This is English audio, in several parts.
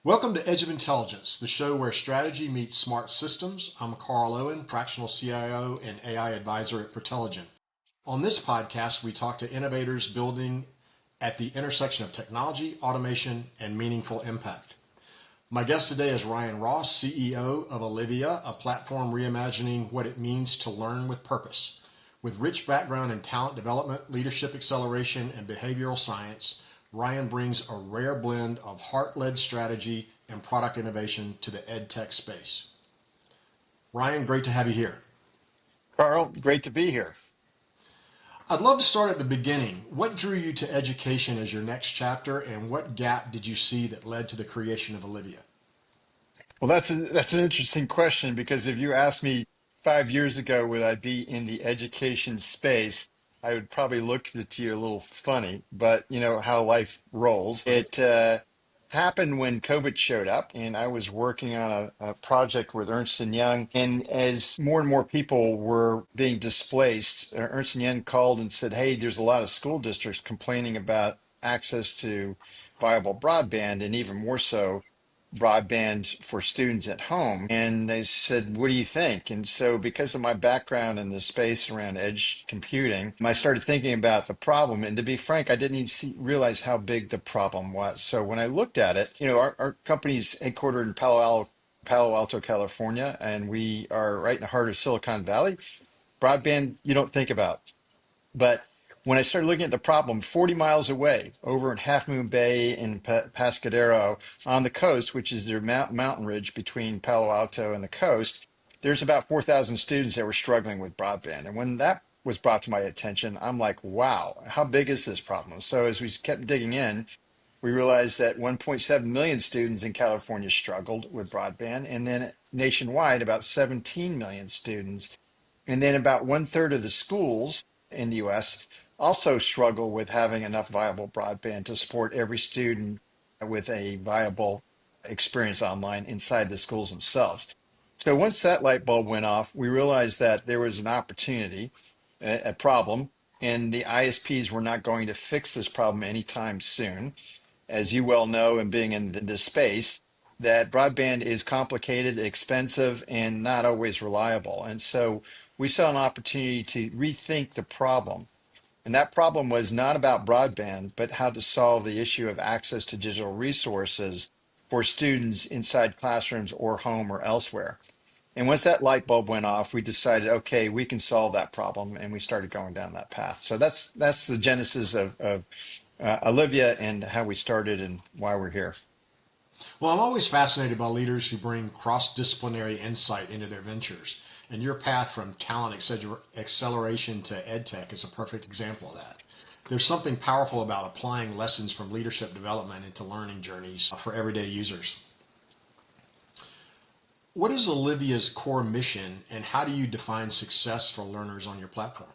Welcome to Edge of Intelligence, the show where strategy meets smart systems. I'm Carl Owen, fractional CIO and AI advisor at Protelligent. On this podcast, we talk to innovators building at the intersection of technology, automation, and meaningful impact. My guest today is Ryan Ross, CEO of Olivia, a platform reimagining what it means to learn with purpose. With rich background in talent development, leadership acceleration, and behavioral science, Ryan brings a rare blend of heart-led strategy and product innovation to the EdTech space. Ryan, great to have you here. Carl, great to be here. I'd love to start at the beginning. What drew you to education as your next chapter, and what gap did you see that led to the creation of Olivia? Well, that's an interesting question because if you asked me 5 years ago would I be in the education space, I would probably look at you a little funny. But you know how life rolls. Right. It happened when COVID showed up, and I was working on a project with Ernst and Young. And as more and more people were being displaced, Ernst and Young called and said, "Hey, there's a lot of school districts complaining about access to viable broadband, and even more so." Broadband for students at home. And they said, "What do you think?" And so, because of my background in the space around edge computing, I started thinking about the problem. And to be frank, I didn't even realize how big the problem was. So, when I looked at it, our company's headquartered in Palo Alto, California, and we are right in the heart of Silicon Valley. Broadband, you don't think about. But when I started looking at the problem, 40 miles away, over in Half Moon Bay in Pescadero on the coast, which is their mountain ridge between Palo Alto and the coast, there's about 4,000 students that were struggling with broadband. And when that was brought to my attention, I'm like, wow, how big is this problem? So as we kept digging in, we realized that 1.7 million students in California struggled with broadband, and then nationwide, about 17 million students. And then about one third of the schools in the US also struggle with having enough viable broadband to support every student with a viable experience online inside the schools themselves. So once that light bulb went off, we realized that there was an opportunity, a problem, and the ISPs were not going to fix this problem anytime soon. As you well know, and being in this space, that broadband is complicated, expensive, and not always reliable. And so we saw an opportunity to rethink the problem. And that problem was not about broadband, but how to solve the issue of access to digital resources for students inside classrooms or home or elsewhere. And once that light bulb went off, we decided, okay, we can solve that problem, and we started going down that path. So that's the genesis of Olivia and how we started and why we're here. Well, I'm always fascinated by leaders who bring cross-disciplinary insight into their ventures, and your path from talent acceleration to EdTech is a perfect example of that. There's something powerful about applying lessons from leadership development into learning journeys for everyday users. What is Olivia's core mission, and how do you define success for learners on your platform?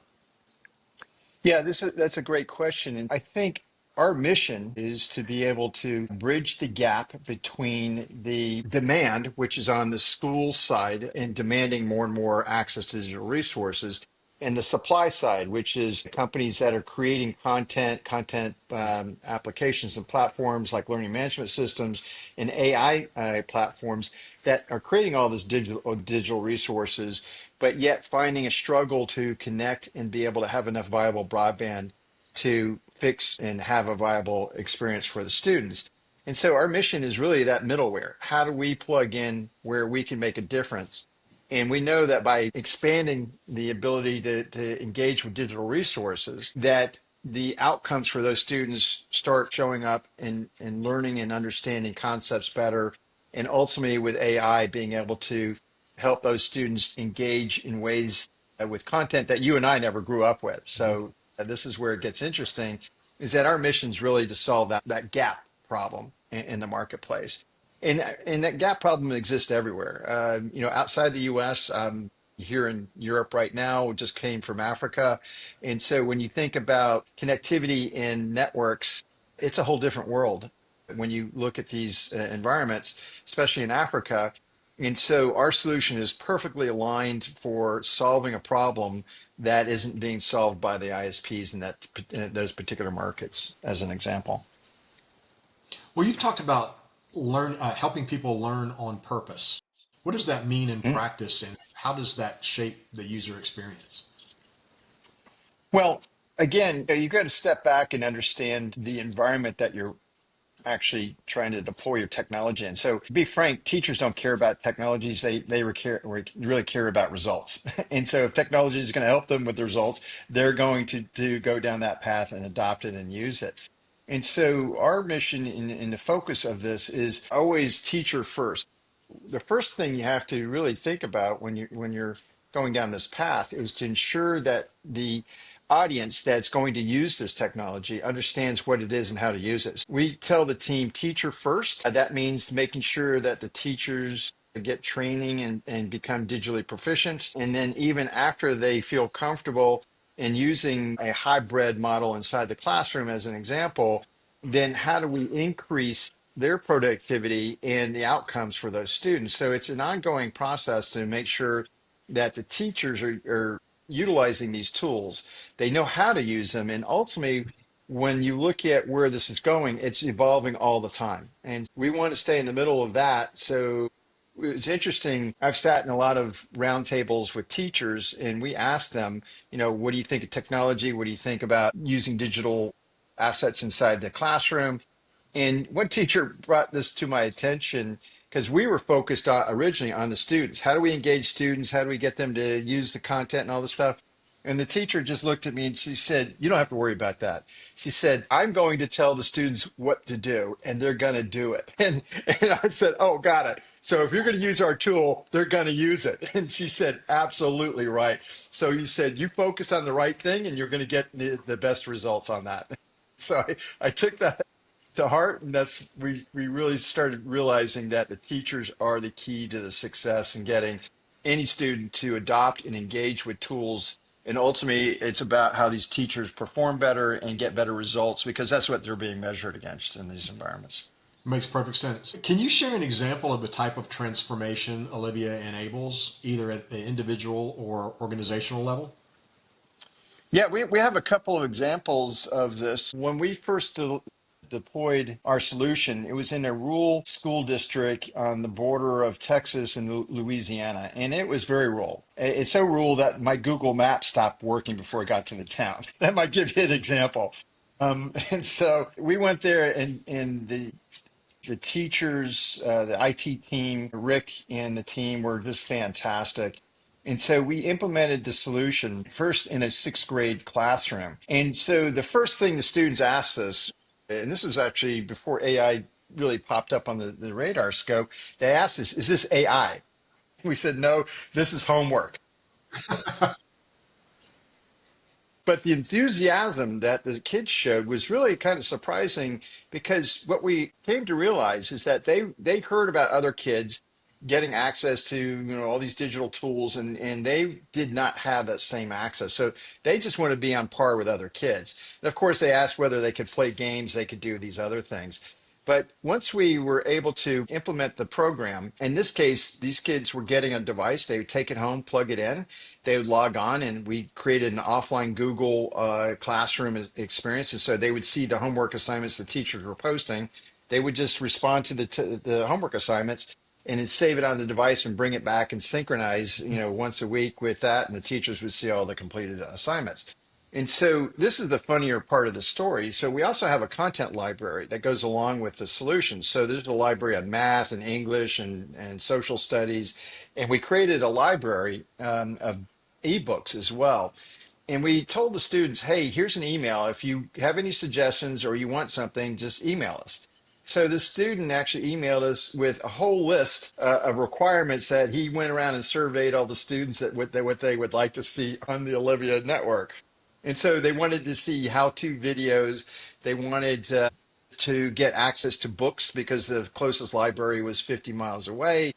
Yeah, that's a great question. And I think our mission is to be able to bridge the gap between the demand, which is on the school side and demanding more and more access to digital resources, and the supply side, which is companies that are creating content applications and platforms like learning management systems and AI platforms that are creating all this digital resources, but yet finding a struggle to connect and be able to have enough viable broadband to fix and have a viable experience for the students. And so our mission is really that middleware. How do we plug in where we can make a difference? And we know that by expanding the ability to engage with digital resources, that the outcomes for those students start showing up in learning and understanding concepts better. And ultimately, with AI, being able to help those students engage in ways with content that you and I never grew up with. So this is where it gets interesting, is that our mission is really to solve that gap problem in the marketplace. And that gap problem exists everywhere. Outside the US, here in Europe right now, just came from Africa. And so when you think about connectivity in networks, it's a whole different world when you look at these environments, especially in Africa. And so our solution is perfectly aligned for solving a problem that isn't being solved by the ISPs in those particular markets, as an example. Well, you've talked about helping people learn on purpose. What does that mean in Mm. practice, and how does that shape the user experience? Well, again, you got to step back and understand the environment that you're actually trying to deploy your technology in. So to be frank, teachers don't care about technologies. Really care about results. And so if technology is going to help them with the results, they're going to go down that path and adopt it and use it. And so our mission in the focus of this is always teacher first. The first thing you have to really think about when you're going down this path is to ensure that the audience that's going to use this technology understands what it is and how to use it. We tell the team teacher first. That means making sure that the teachers get training and become digitally proficient. And then even after they feel comfortable in using a hybrid model inside the classroom as an example, then how do we increase their productivity and the outcomes for those students? So it's an ongoing process to make sure that the teachers are utilizing these tools. They know how to use them. And ultimately, when you look at where this is going, it's evolving all the time. And we want to stay in the middle of that. So it's interesting. I've sat in a lot of roundtables with teachers, and we ask them, what do you think of technology? What do you think about using digital assets inside the classroom? And one teacher brought this to my attention because we were focused on originally on the students. How do we engage students? How do we get them to use the content and all this stuff? And the teacher just looked at me and she said, "You don't have to worry about that." She said, "I'm going to tell the students what to do and they're going to do it." And I said, "Oh, got it. So if you're going to use our tool, they're going to use it." And she said, "Absolutely right." So you said, "You focus on the right thing and you're going to get the best results on that." So I took that to heart, and we really started realizing that the teachers are the key to the success in getting any student to adopt and engage with tools. And ultimately it's about how these teachers perform better and get better results because that's what they're being measured against in these environments. Makes perfect sense. Can you share an example of the type of transformation Olivia enables, either at the individual or organizational level? Yeah, we have a couple of examples of this. When we first deployed our solution, it was in a rural school district on the border of Texas and Louisiana, and it was very rural. It's so rural that my Google Maps stopped working before it got to the town. That might give you an example. And so we went there, and the teachers, the IT team, Rick and the team were just fantastic. And so we implemented the solution first in a sixth grade classroom. And so the first thing the students asked us, and this was actually before AI really popped up on the radar scope, they asked us, "Is this AI?" We said, "No, this is homework." But the enthusiasm that the kids showed was really kind of surprising because what we came to realize is that they heard about other kids getting access to all these digital tools, and they did not have that same access. So they just want to be on par with other kids. And of course, they asked whether they could play games, they could do these other things. But once we were able to implement the program, in this case, these kids were getting a device. They would take it home, plug it in, they would log on, and we created an offline Google classroom experience. And so they would see the homework assignments the teachers were posting. They would just respond to the homework assignments and then save it on the device and bring it back and synchronize, once a week with that. And the teachers would see all the completed assignments. And so this is the funnier part of the story. So we also have a content library that goes along with the solution. So there's a library on math and English and social studies. And we created a library of ebooks as well. And we told the students, "Hey, here's an email. If you have any suggestions or you want something, just email us." So the student actually emailed us with a whole list of requirements that he went around and surveyed all the students that what they would like to see on the Olivia network. And so they wanted to see how-to videos. They wanted to get access to books because the closest library was 50 miles away.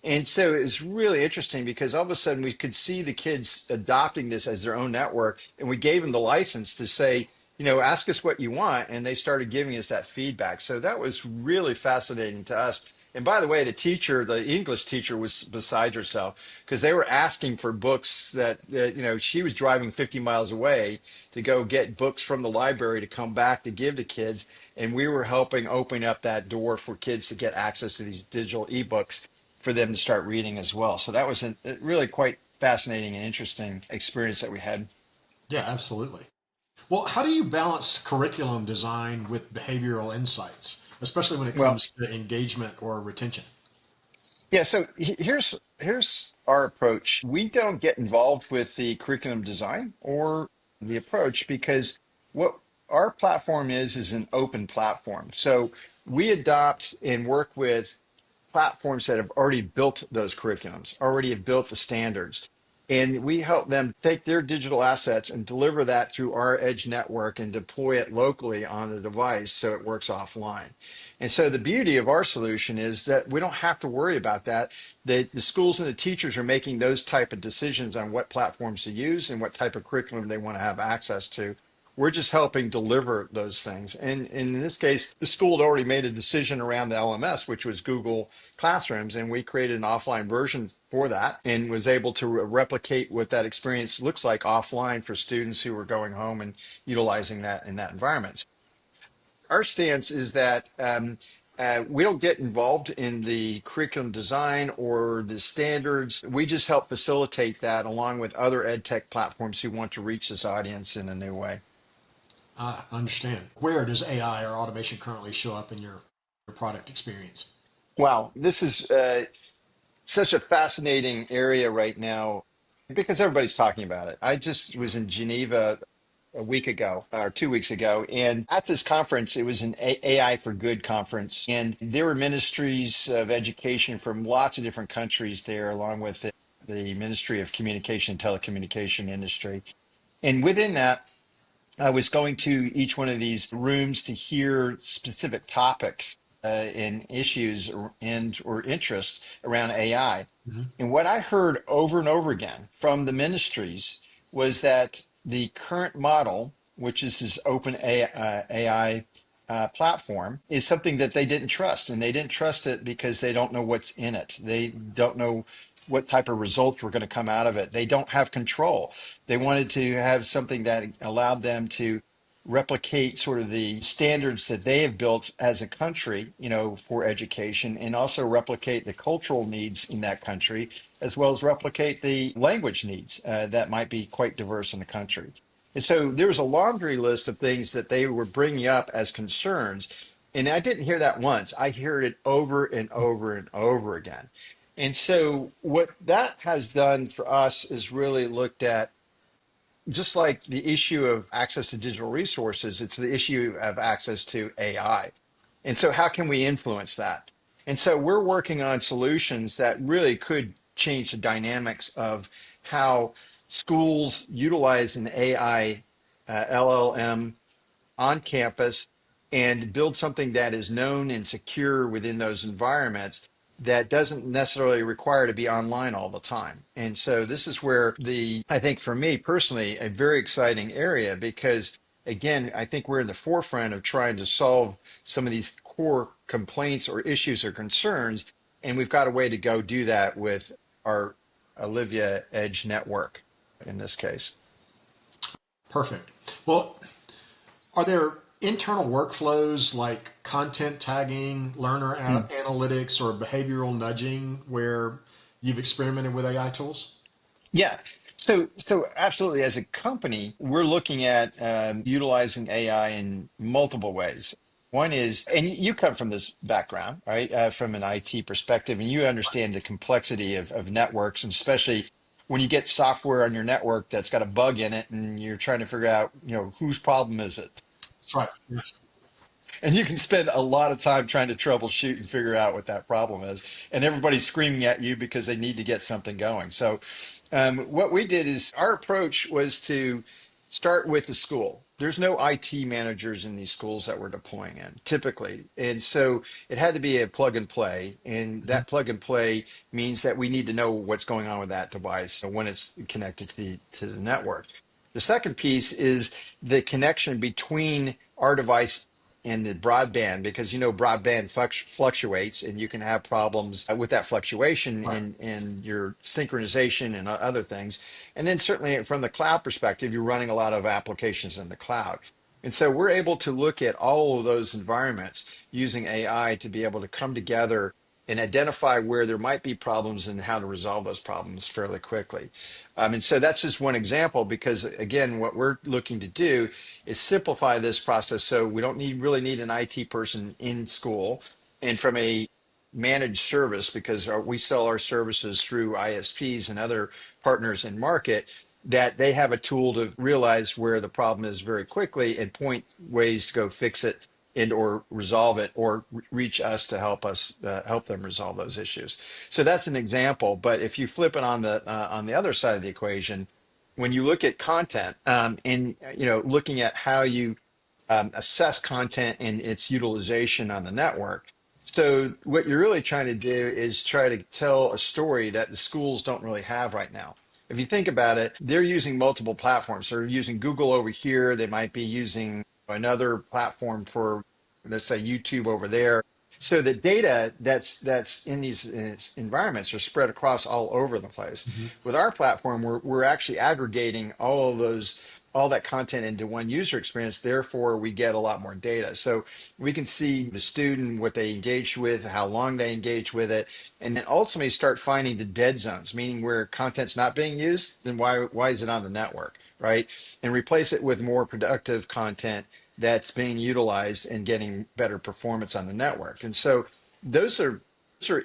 And so it was really interesting because all of a sudden we could see the kids adopting this as their own network. And we gave them the license to say, ask us what you want. And they started giving us that feedback. So that was really fascinating to us. And by the way, the English teacher was beside herself because they were asking for books that she was driving 50 miles away to go get books from the library to come back to give to kids. And we were helping open up that door for kids to get access to these digital ebooks for them to start reading as well. So that was a really quite fascinating and interesting experience that we had. Yeah, absolutely. Well, how do you balance curriculum design with behavioral insights, especially when it Well, comes to engagement or retention? yeah, so here's our approach. We don't get involved with the curriculum design or the approach because what our platform is an open platform. So we adopt and work with platforms that have already built those curriculums, already have built the standards. And we help them take their digital assets and deliver that through our edge network and deploy it locally on the device so it works offline. And so the beauty of our solution is that we don't have to worry about that. The schools and the teachers are making those type of decisions on what platforms to use and what type of curriculum they want to have access to. We're just helping deliver those things. And in this case, the school had already made a decision around the LMS, which was Google Classrooms, and we created an offline version for that and was able to replicate what that experience looks like offline for students who were going home and utilizing that in that environment. Our stance is that we don't get involved in the curriculum design or the standards. We just help facilitate that along with other ed tech platforms who want to reach this audience in a new way. I understand. Where does AI or automation currently show up in your product experience? Wow, this is such a fascinating area right now because everybody's talking about it. I just was in Geneva a week ago or 2 weeks ago, and at this conference, it was an AI for Good conference, and there were ministries of education from lots of different countries there, along with the Ministry of Communication and Telecommunication industry. And within that, I was going to each one of these rooms to hear specific topics and issues and or interests around AI. Hmm. And what I heard over and over again from the ministries was that the current model, which is this open AI platform, is something that they didn't trust. And they didn't trust it because they don't know what's in it. They don't know what type of results were going to come out of it. They don't have control. They wanted to have something that allowed them to replicate sort of the standards that they have built as a country, for education, and also replicate the cultural needs in that country, as well as replicate the language needs that might be quite diverse in the country. And so there was a laundry list of things that they were bringing up as concerns. And I didn't hear that once. I heard it over and over and over again. And so what that has done for us is really looked at just like the issue of access to digital resources, it's the issue of access to AI. And so, how can we influence that? And so, we're working on solutions that really could change the dynamics of how schools utilize an AI LLM on campus and build something that is known and secure within those environments that doesn't necessarily require to be online all the time. And so this is where I think for me personally, a very exciting area because again, I think we're in the forefront of trying to solve some of these core complaints or issues or concerns. And we've got a way to go do that with our Olivia Edge network in this case. Perfect. Well, are there internal workflows like content tagging, learner analytics, or behavioral nudging where you've experimented with AI tools? Yeah. So absolutely, as a company, we're looking at utilizing AI in multiple ways. One is, and you come from this background, right, from an IT perspective, and you understand the complexity of networks, and especially when you get software on your network that's got a bug in it, and you're trying to figure out, whose problem is it? That's right. Yes. And you can spend a lot of time trying to troubleshoot and figure out what that problem is. And everybody's screaming at you because they need to get something going. So, what we did is our approach was to start with the school. There's no IT managers in these schools that we're deploying in typically. And so it had to be a plug and play. And Mhm. that plug and play means that we need to know what's going on with that device when it's connected to the network. The second piece is the connection between our device and the broadband, because broadband fluctuates and you can have problems with that fluctuation Right. in your synchronization and other things. And then certainly from the cloud perspective, you're running a lot of applications in the cloud. And so we're able to look at all of those environments using AI to be able to come together and identify where there might be problems and how to resolve those problems fairly quickly. And so that's just one example because, again, what we're looking to do is simplify this process so we don't really need an IT person in school. And from a managed service, because we sell our services through ISPs and other partners in market, that they have a tool to realize where the problem is very quickly and point ways to go fix it and or resolve it or reach us to help them resolve those issues. So that's an example. But if you flip it on the other side of the equation, when you look at content and looking at how you assess content and its utilization on the network. So what you're really trying to do is try to tell a story that the schools don't really have right now. If you think about it, they're using multiple platforms. They're using Google over here. They might be using another platform for, let's say, YouTube over there. So the data that's in these environments are spread across all over the place. Hmm. With our platform, we're actually aggregating all that content into one user experience. Therefore, we get a lot more data. So we can see the student, what they engaged with, how long they engage with it, and then ultimately start finding the dead zones, meaning where content's not being used, then why is it on the network, right? And replace it with more productive content that's being utilized and getting better performance on the network. And so those are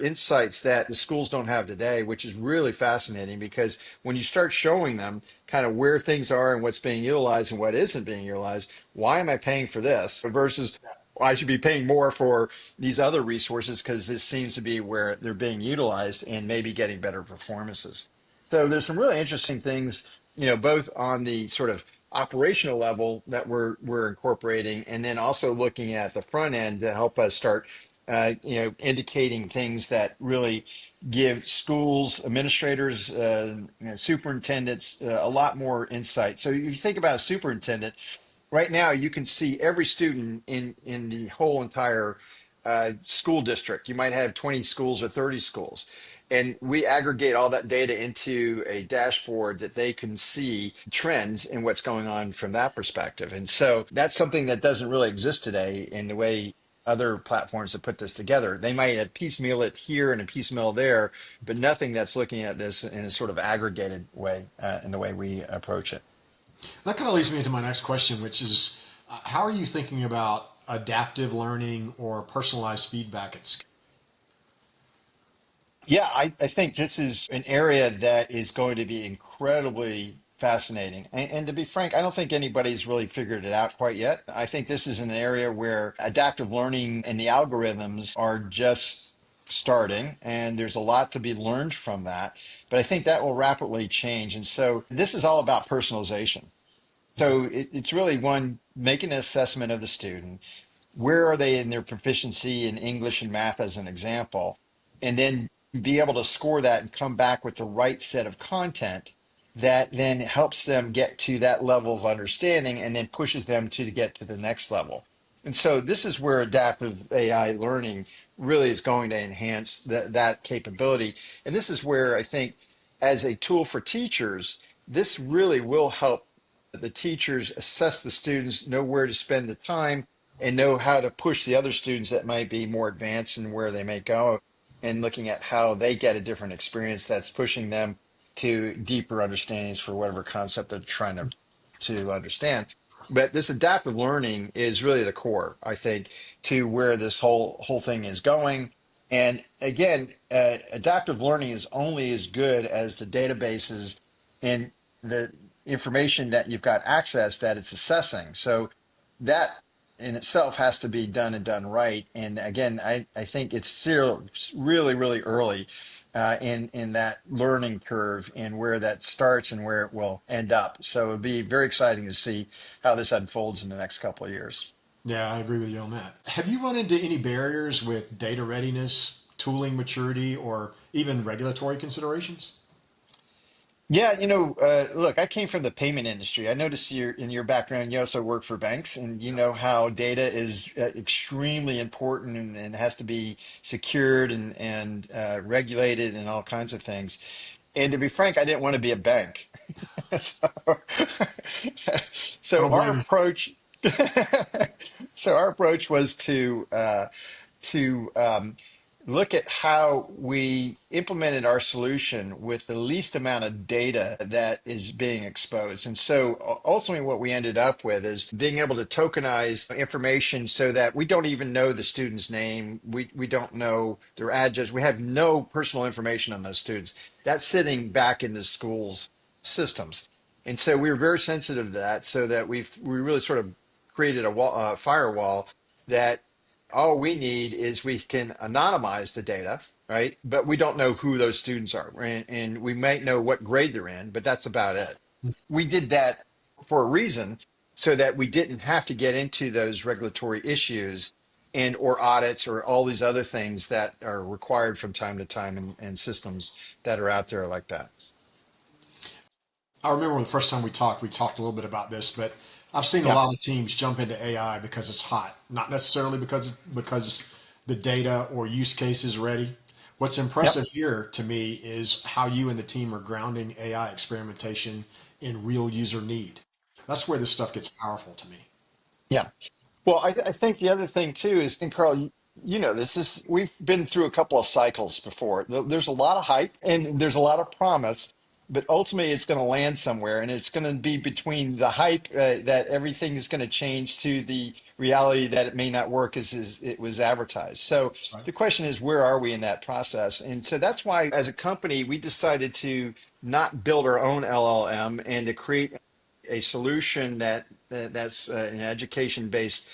insights that the schools don't have today, which is really fascinating because when you start showing them kind of where things are and what's being utilized and what isn't being utilized, why am I paying for this versus I should be paying more for these other resources because this seems to be where they're being utilized and maybe getting better performances. So there's some really interesting things, both on the sort of operational level that we're incorporating, and then also looking at the front end to help us start indicating things that really give schools, administrators, superintendents a lot more insight. So if you think about a superintendent, right now you can see every student in the whole entire school district. You might have 20 schools or 30 schools. And we aggregate all that data into a dashboard that they can see trends and what's going on from that perspective. And so that's something that doesn't really exist today in the way other platforms have put this together. They might have piecemeal it here and a piecemeal there, but nothing that's looking at this in a sort of aggregated way in the way we approach it. That kind of leads me into my next question, which is how are you thinking about adaptive learning or personalized feedback at scale? Yeah, I think this is an area that is going to be incredibly fascinating. And to be frank, I don't think anybody's really figured it out quite yet. I think this is an area where adaptive learning and the algorithms are just starting, and there's a lot to be learned from that. But I think that will rapidly change. And so this is all about personalization. So it's really one, making an assessment of the student. Where are they in their proficiency in English and math, as an example? And then be able to score that and come back with the right set of content that then helps them get to that level of understanding and then pushes them to get to the next level. And so this is where adaptive AI learning really is going to enhance that capability. And this is where I think, as a tool for teachers, this really will help the teachers assess the students, know where to spend the time, and know how to push the other students that might be more advanced and where they may go, and looking at how they get a different experience that's pushing them to deeper understandings for whatever concept they're trying to understand. But this adaptive learning is really the core, I think, to where this whole thing is going. And again, adaptive learning is only as good as the databases and the information that you've got access that it's assessing. So that in itself has to be done and done right. And again, I think it's still really, really early in that learning curve and where that starts and where it will end up. So it'll be very exciting to see how this unfolds in the next couple of years. Yeah, I agree with you on that. Have you run into any barriers with data readiness, tooling maturity, or even regulatory considerations? Yeah, look, I came from the payment industry. I noticed in your background, you also work for banks, and you know how data is extremely important and has to be secured and regulated and all kinds of things. And to be frank, I didn't want to be a bank. So, I so don't our blame you. approach, So our approach was to look at how we implemented our solution with the least amount of data that is being exposed. And so ultimately, what we ended up with is being able to tokenize information so that we don't even know the student's name. We don't know their address. We have no personal information on those students. That's sitting back in the school's systems. And so we were very sensitive to that, so that we really sort of created a firewall that all we need is we can anonymize the data, right? But we don't know who those students are, and we might know what grade they're in, but that's about it. We did that for a reason, so that we didn't have to get into those regulatory issues and or audits or all these other things that are required from time to time, and systems that are out there like that. I remember when the first time we talked a little bit about this, but I've seen a Yeah. lot of teams jump into AI because it's hot, not necessarily because the data or use case is ready. What's Yep. impressive here to me is how you and the team are grounding AI experimentation in real user need. That's where this stuff gets powerful to me. Yeah. Well, I think the other thing too is, and Carl, you know, this is, we've been through a couple of cycles before. There's a lot of hype and there's a lot of promise, but ultimately it's going to land somewhere, and it's going to be between the hype that everything is going to change to the reality that it may not work as it was advertised. So Right? the question is, where are we in that process? And so that's why, as a company, we decided to not build our own LLM and to create a solution that's an education based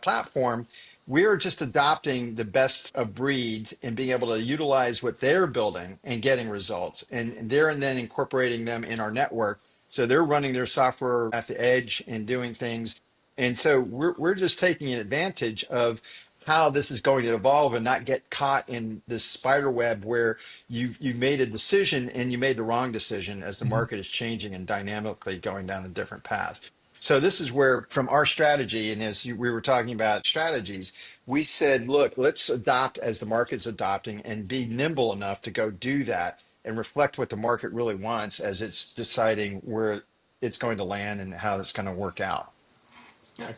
platform. We're just adopting the best of breed and being able to utilize what they're building and getting results, and they're and then incorporating them in our network. So they're running their software at the edge and doing things. And so we're just taking advantage of how this is going to evolve and not get caught in this spider web where you've made a decision and you made the wrong decision as the Mhm. market is changing and dynamically going down a different path. So this is where, from our strategy, and we were talking about strategies, we said, look, let's adopt as the market's adopting and be nimble enough to go do that and reflect what the market really wants as it's deciding where it's going to land and how it's going to work out. Yeah,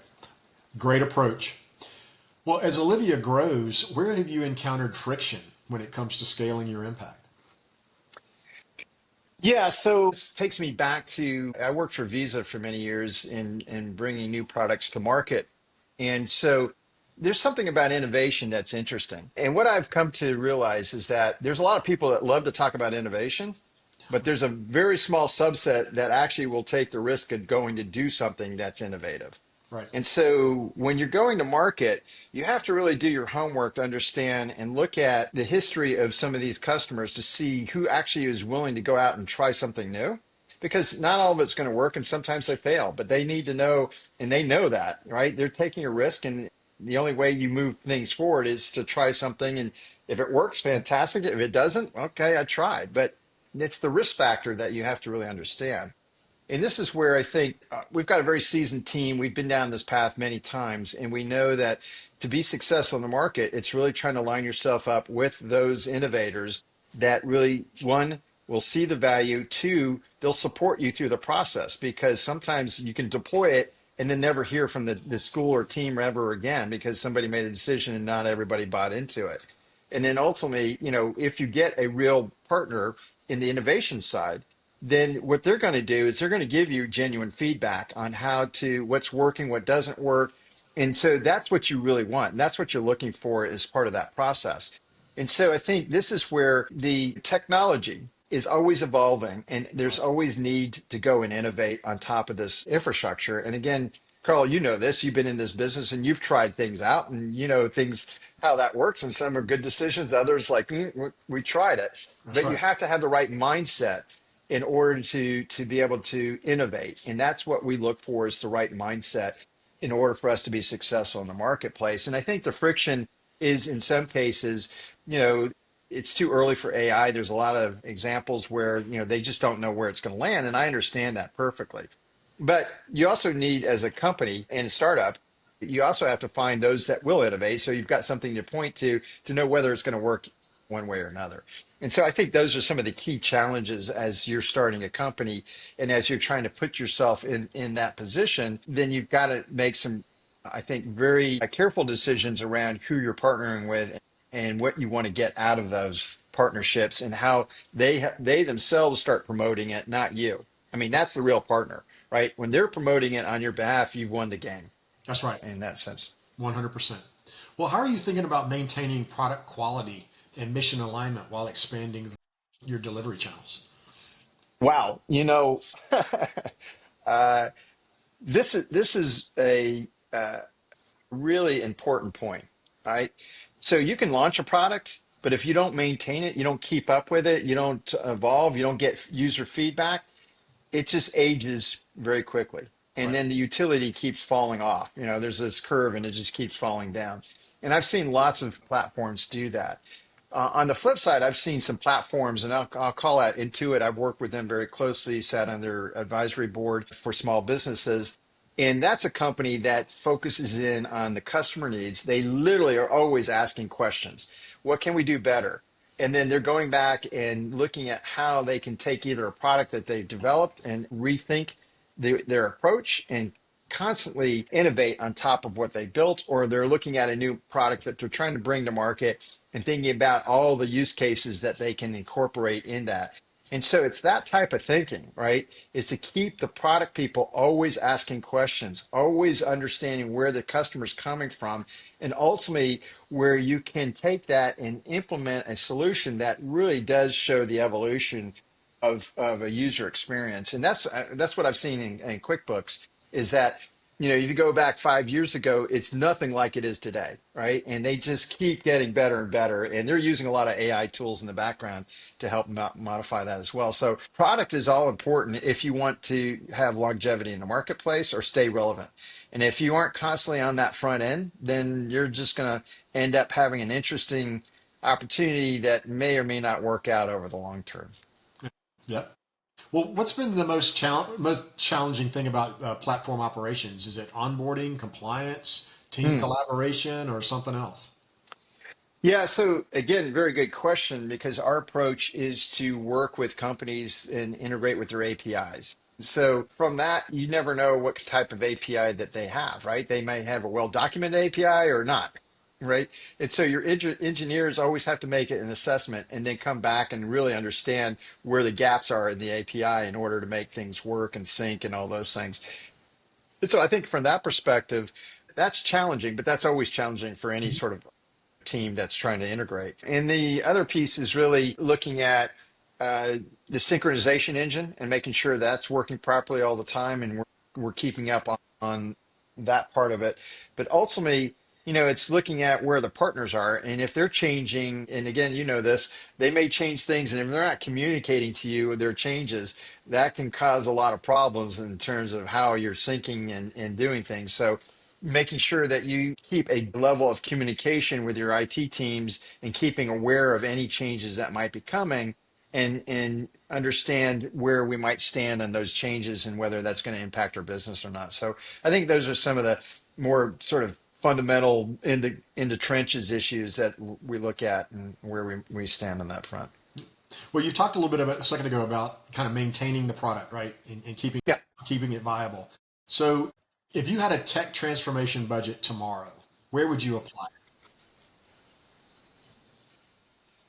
great approach. Well, as Olivia grows, where have you encountered friction when it comes to scaling your impact? Yeah, so this takes me back to, I worked for Visa for many years in bringing new products to market. And so there's something about innovation that's interesting. And what I've come to realize is that there's a lot of people that love to talk about innovation, but there's a very small subset that actually will take the risk of going to do something that's innovative. Right. And so when you're going to market, you have to really do your homework to understand and look at the history of some of these customers to see who actually is willing to go out and try something new. Because not all of it's going to work, and sometimes they fail, but they need to know, and they know that, right? They're taking a risk, and the only way you move things forward is to try something. And if it works, fantastic. If it doesn't, okay, I tried. But it's the risk factor that you have to really understand. And this is where I think we've got a very seasoned team. We've been down this path many times, and we know that to be successful in the market, it's really trying to line yourself up with those innovators that really, one, will see the value, two, they'll support you through the process, because sometimes you can deploy it and then never hear from the school or team ever again because somebody made a decision and not everybody bought into it. And then ultimately, you know, if you get a real partner in the innovation side, then what they're going to do is they're going to give you genuine feedback on how to, what's working, what doesn't work. And so that's what you really want. And that's what you're looking for as part of that process. And so I think this is where the technology is always evolving, and there's always need to go and innovate on top of this infrastructure. And again, Carl, you know this, you've been in this business and you've tried things out, and you know things, how that works. And some are good decisions, others like, we tried it. That's But you right. have to have the right mindset in order to be able to innovate. And that's what we look for, is the right mindset in order for us to be successful in the marketplace. And I think the friction is, in some cases, you know, it's too early for AI. There's a lot of examples where, you know, they just don't know where it's going to land. And I understand that perfectly. But you also need, as a company and a startup, you also have to find those that will innovate. So you've got something to point to know whether it's going to work one way or another. And so I think those are some of the key challenges as you're starting a company and as you're trying to put yourself in that position, then you've got to make some, I think, very careful decisions around who you're partnering with and what you want to get out of those partnerships and how they themselves start promoting it, not you. I mean, that's the real partner, right? When they're promoting it on your behalf, you've won the game That's right. in that sense. 100%. Well, how are you thinking about maintaining product quality and mission alignment while expanding your delivery channels? Wow, uh, this is a really important point, right? So you can launch a product, but if you don't maintain it, you don't keep up with it, you don't evolve, you don't get user feedback, it just ages very quickly. And Right. then the utility keeps falling off. There's this curve and it just keeps falling down. And I've seen lots of platforms do that. On the flip side, I've seen some platforms, and I'll call out Intuit. I've worked with them very closely, sat on their advisory board for small businesses. And that's a company that focuses in on the customer needs. They literally are always asking questions. What can we do better? And then they're going back and looking at how they can take either a product that they've developed and rethink their approach and constantly innovate on top of what they built, or they're looking at a new product that they're trying to bring to market and thinking about all the use cases that they can incorporate in that. And so it's that type of thinking, right? Is to keep the product people always asking questions, always understanding where the customer's coming from, and ultimately where you can take that and implement a solution that really does show the evolution of a user experience. And that's what I've seen in QuickBooks is that you go back 5 years ago, it's nothing like it is today, right? And they just keep getting better and better. And they're using a lot of AI tools in the background to help modify that as well. So product is all important if you want to have longevity in the marketplace or stay relevant. And if you aren't constantly on that front end, then you're just going to end up having an interesting opportunity that may or may not work out over the long term. Yep. Well, what's been the most challenging thing about platform operations? Is it onboarding, compliance, team Hmm. collaboration, or something else? Yeah, so again, very good question because our approach is to work with companies and integrate with their APIs. So from that, you never know what type of API that they have, right? They may have a well-documented API or not, right? And so your engineers always have to make an assessment and then come back and really understand where the gaps are in the API in order to make things work and sync and all those things. And so I think from that perspective, that's challenging, but that's always challenging for any sort of team that's trying to integrate. And the other piece is really looking at uh, the synchronization engine and making sure that's working properly all the time, and we're keeping up on that part of it. But ultimately, it's looking at where the partners are, and if they're changing, and again, this, they may change things, and if they're not communicating to you their changes, that can cause a lot of problems in terms of how you're syncing and doing things. So making sure that you keep a level of communication with your IT teams and keeping aware of any changes that might be coming and understand where we might stand on those changes and whether that's going to impact our business or not. So I think those are some of the more sort of fundamental in the trenches issues that we look at and where we stand on that front. Well, you talked a little bit about a second ago about kind of maintaining the product, right, and Yeah. keeping it viable. So, if you had a tech transformation budget tomorrow, where would you apply?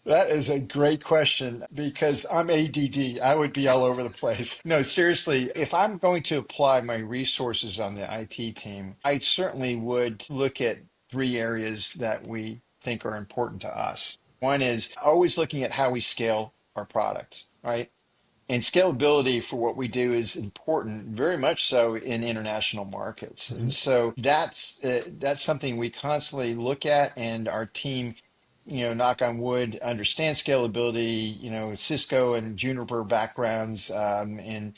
That is a great question because I'm ADD. I would be all over the place. No, seriously, if I'm going to apply my resources on the IT team, I certainly would look at three areas that we think are important to us. One is always looking at how we scale our products, right? And scalability for what we do is important, very much so in international markets. And Mhm. so that's something we constantly look at, and our team, knock on wood, understand scalability. Cisco and Juniper backgrounds in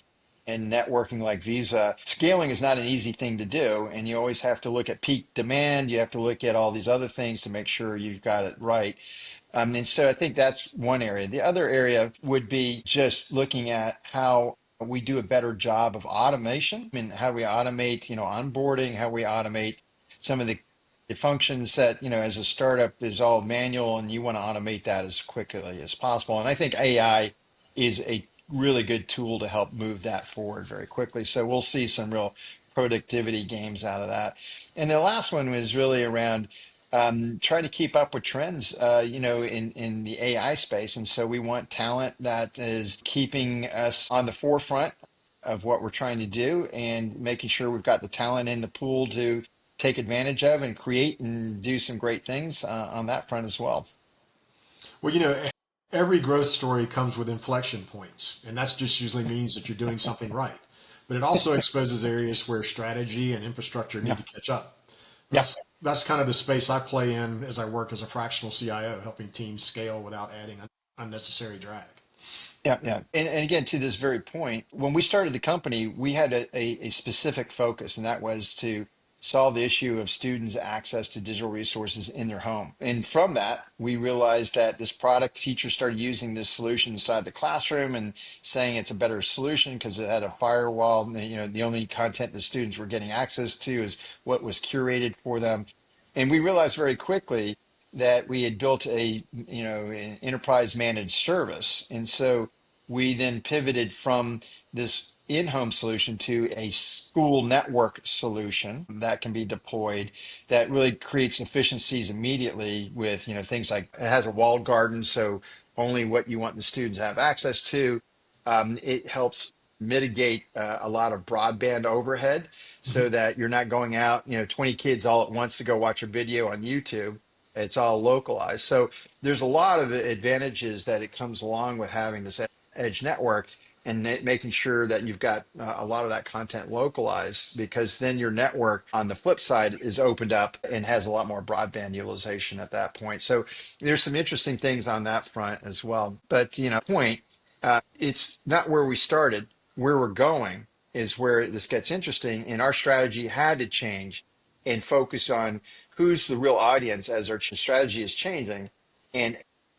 networking like Visa. Scaling is not an easy thing to do, and you always have to look at peak demand. You have to look at all these other things to make sure you've got it right. And so I think that's one area. The other area would be just looking at how we do a better job of automation. I mean, how we automate, onboarding, how we automate some of the functions that, as a startup is all manual and you want to automate that as quickly as possible. And I think AI is a really good tool to help move that forward very quickly. So we'll see some real productivity gains out of that. And the last one was really around trying to keep up with trends, in the AI space. And so we want talent that is keeping us on the forefront of what we're trying to do and making sure we've got the talent in the pool to take advantage of and create and do some great things on that front as well. Well, every growth story comes with inflection points, and that's just usually means that you're doing something right. But it also exposes areas where strategy and infrastructure need Yeah. to catch up. Yeah. That's kind of the space I play in as I work as a fractional CIO, helping teams scale without adding unnecessary drag. Yeah, yeah. And again, to this very point, when we started the company, we had a specific focus, and that was to solve the issue of students' access to digital resources in their home. And from that, we realized that this product, teachers started using this solution inside the classroom and saying it's a better solution because it had a firewall. And, the only content the students were getting access to is what was curated for them. And we realized very quickly that we had built an enterprise managed service. And so we then pivoted from this in-home solution to a school network solution that can be deployed that really creates efficiencies immediately with, things like it has a walled garden, so only what you want the students to have access to. It helps mitigate a lot of broadband overhead so that you're not going out, 20 kids all at once to go watch a video on YouTube. It's all localized. So there's a lot of advantages that it comes along with having this edge network and making sure that you've got a lot of that content localized, because then your network on the flip side is opened up and has a lot more broadband utilization at that point. So there's some interesting things on that front as well. But, it's not where we started. Where we're going is where this gets interesting. And our strategy had to change and focus on who's the real audience as our strategy is changing, and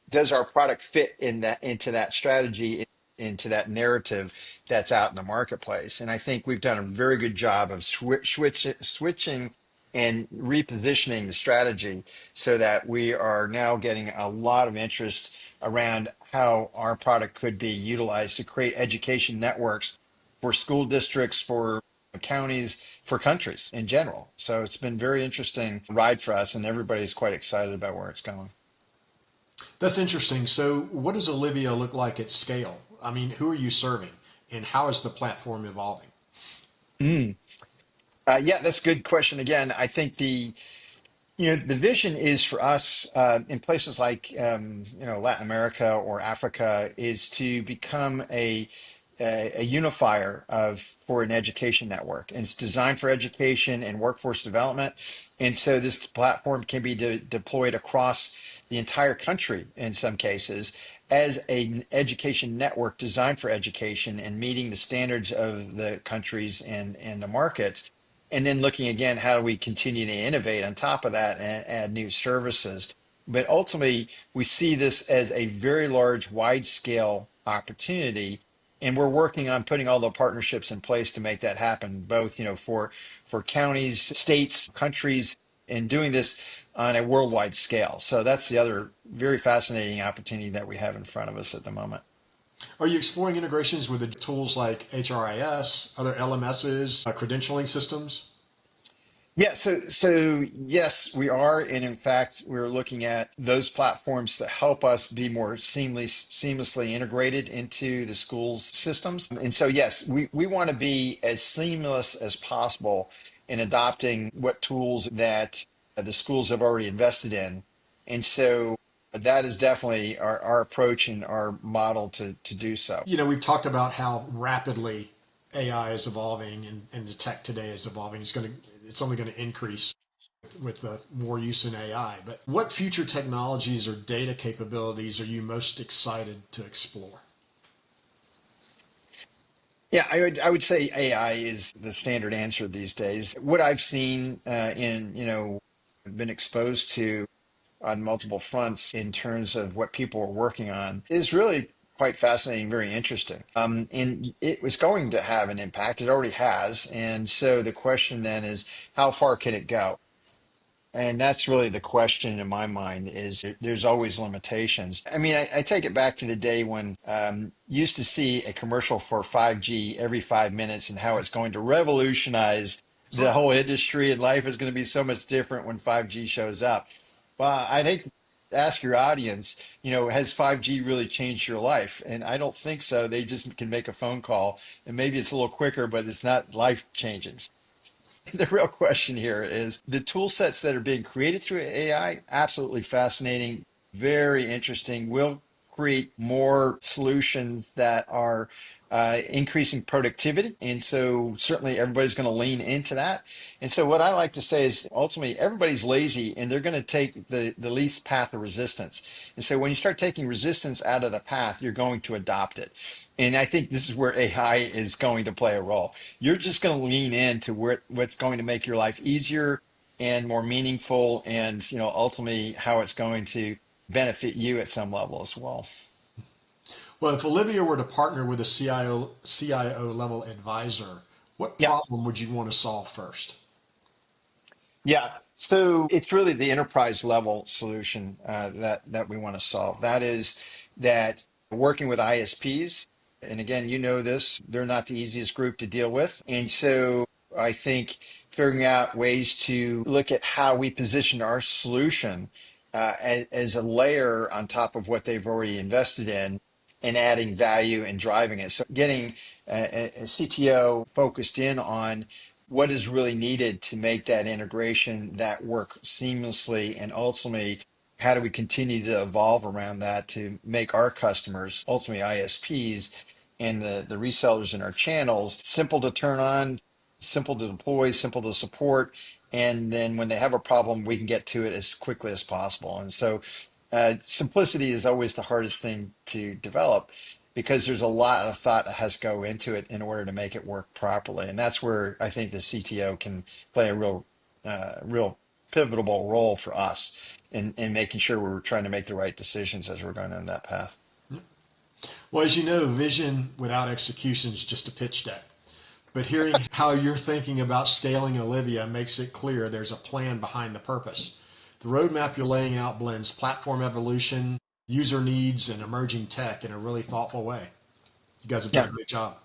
does our product fit into that strategy, into that narrative that's out in the marketplace. And I think we've done a very good job of switching and repositioning the strategy so that we are now getting a lot of interest around how our product could be utilized to create education networks for school districts, for counties, for countries in general. So it's been very interesting ride for us, and everybody's quite excited about where it's going. That's interesting. So, what does Olivia look like at scale? I mean, who are you serving, and how is the platform evolving? Mm. Yeah, that's a good question. Again, I think the vision is for us in places like Latin America or Africa is to become a unifier of for an education network, and it's designed for education and workforce development. And so this platform can be deployed across the entire country in some cases as an education network designed for education and meeting the standards of the countries and the markets. And then looking again, how do we continue to innovate on top of that and add new services? But ultimately, we see this as a very large, wide scale opportunity. And we're working on putting all the partnerships in place to make that happen, both, for counties, states, countries, and doing this on a worldwide scale. So that's the other very fascinating opportunity that we have in front of us at the moment. Are you exploring integrations with the tools like HRIS, other LMSs, credentialing systems? Yeah, so yes, we are, and in fact, we're looking at those platforms to help us be more seamlessly integrated into the schools systems. And so yes, we want to be as seamless as possible in adopting what tools that the schools have already invested in. And so that is definitely our approach and our model to do so. We've talked about how rapidly AI is evolving and the tech today is evolving. It's only going to increase with the more use in AI. But what future technologies or data capabilities are you most excited to explore? Yeah, I would say AI is the standard answer these days. What I've seen been exposed to on multiple fronts in terms of what people are working on is really quite fascinating, very interesting. And it was going to have an impact. It already has. And so the question then is, how far can it go? And that's really the question in my mind is there's always limitations. I mean, I take it back to the day when used to see a commercial for 5G every 5 minutes and how it's going to revolutionize That's the right. whole industry and life is going to be so much different when 5G shows up. Well, I'd hate to ask your audience, has 5G really changed your life? And I don't think so. They just can make a phone call and maybe it's a little quicker, but it's not life changing. The real question here is the tool sets that are being created through AI, absolutely fascinating, very interesting, will create more solutions that are increasing productivity. And so certainly everybody's going to lean into that. And so what I like to say is ultimately everybody's lazy and they're going to take the least path of resistance. And so when you start taking resistance out of the path, you're going to adopt it. And I think this is where AI is going to play a role. You're just going to lean into what's going to make your life easier and more meaningful, and ultimately how it's going to benefit you at some level as well. Well, if Olivia were to partner with a CIO level advisor, what Yeah. problem would you want to solve first? Yeah. So it's really the enterprise level solution that we want to solve. That is that working with ISPs, and again, this, they're not the easiest group to deal with. And so I think figuring out ways to look at how we position our solution as a layer on top of what they've already invested in and adding value and driving it. So getting a CTO focused in on what is really needed to make that integration that work seamlessly, and ultimately how do we continue to evolve around that to make our customers, ultimately ISPs and the resellers in our channels, simple to turn on, simple to deploy, simple to support, and then when they have a problem we can get to it as quickly as possible. And so simplicity is always the hardest thing to develop because there's a lot of thought that has to go into it in order to make it work properly. And that's where I think the CTO can play a real pivotal role for us in making sure we're trying to make the right decisions as we're going on that path. Well, as you know, vision without execution is just a pitch deck. But hearing how you're thinking about scaling Olivia makes it clear there's a plan behind the purpose. The roadmap you're laying out blends platform evolution, user needs, and emerging tech in a really thoughtful way. You guys have done Yeah. a great job.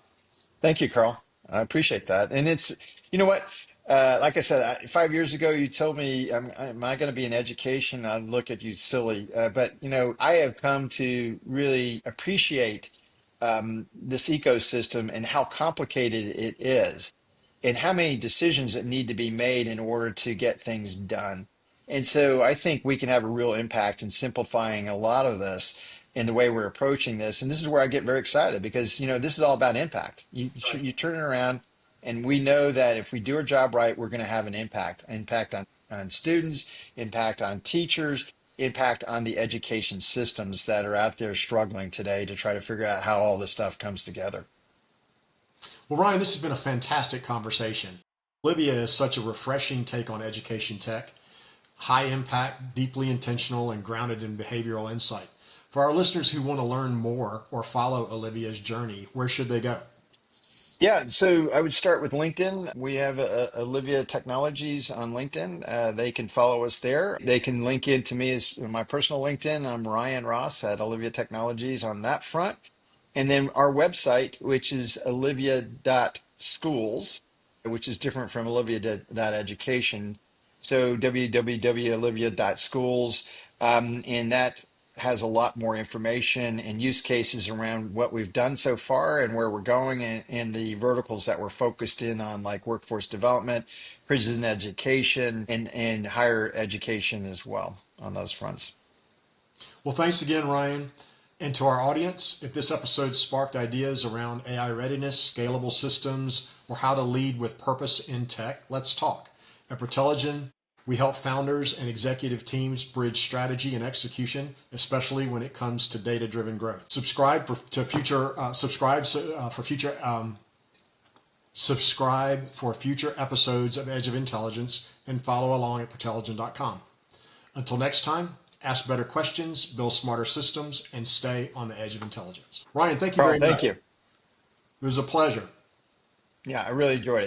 Thank you, Carl. I appreciate that. And it's, you know what? Like I said, 5 years ago, you told me, am I going to be in education? I'd look at you silly. But, I have come to really appreciate this ecosystem and how complicated it is and how many decisions that need to be made in order to get things done. And so I think we can have a real impact in simplifying a lot of this in the way we're approaching this. And this is where I get very excited because, this is all about impact. You turn it around, and we know that if we do our job right, we're going to have an impact on students, impact on teachers, impact on the education systems that are out there struggling today to try to figure out how all this stuff comes together. Well, Ryan, this has been a fantastic conversation. Olivia is such a refreshing take on education tech, high impact, deeply intentional, and grounded in behavioral insight. For our listeners who want to learn more or follow Olivia's journey, where should they go? Yeah, so I would start with LinkedIn. We have Olivia Technologies on LinkedIn. They can follow us there. They can link into me as my personal LinkedIn. I'm Ryan Ross at Olivia Technologies on that front. And then our website, which is olivia.schools, which is different from olivia.education. So www.olivia.schools. And that has a lot more information and use cases around what we've done so far and where we're going and the verticals that we're focused in on, like workforce development, prison education, and higher education as well on those fronts. Well, thanks again, Ryan. And to our audience, if this episode sparked ideas around AI readiness, scalable systems, or how to lead with purpose in tech, let's talk. At Proteligen, we help founders and executive teams bridge strategy and execution, especially when it comes to data-driven growth. Subscribe for future episodes of Edge of Intelligence and follow along at Proteligen.com. Until next time, ask better questions, build smarter systems, and stay on the edge of intelligence. Ryan, thank you Carl, very much. thank you. It was a pleasure. Yeah, I really enjoyed it.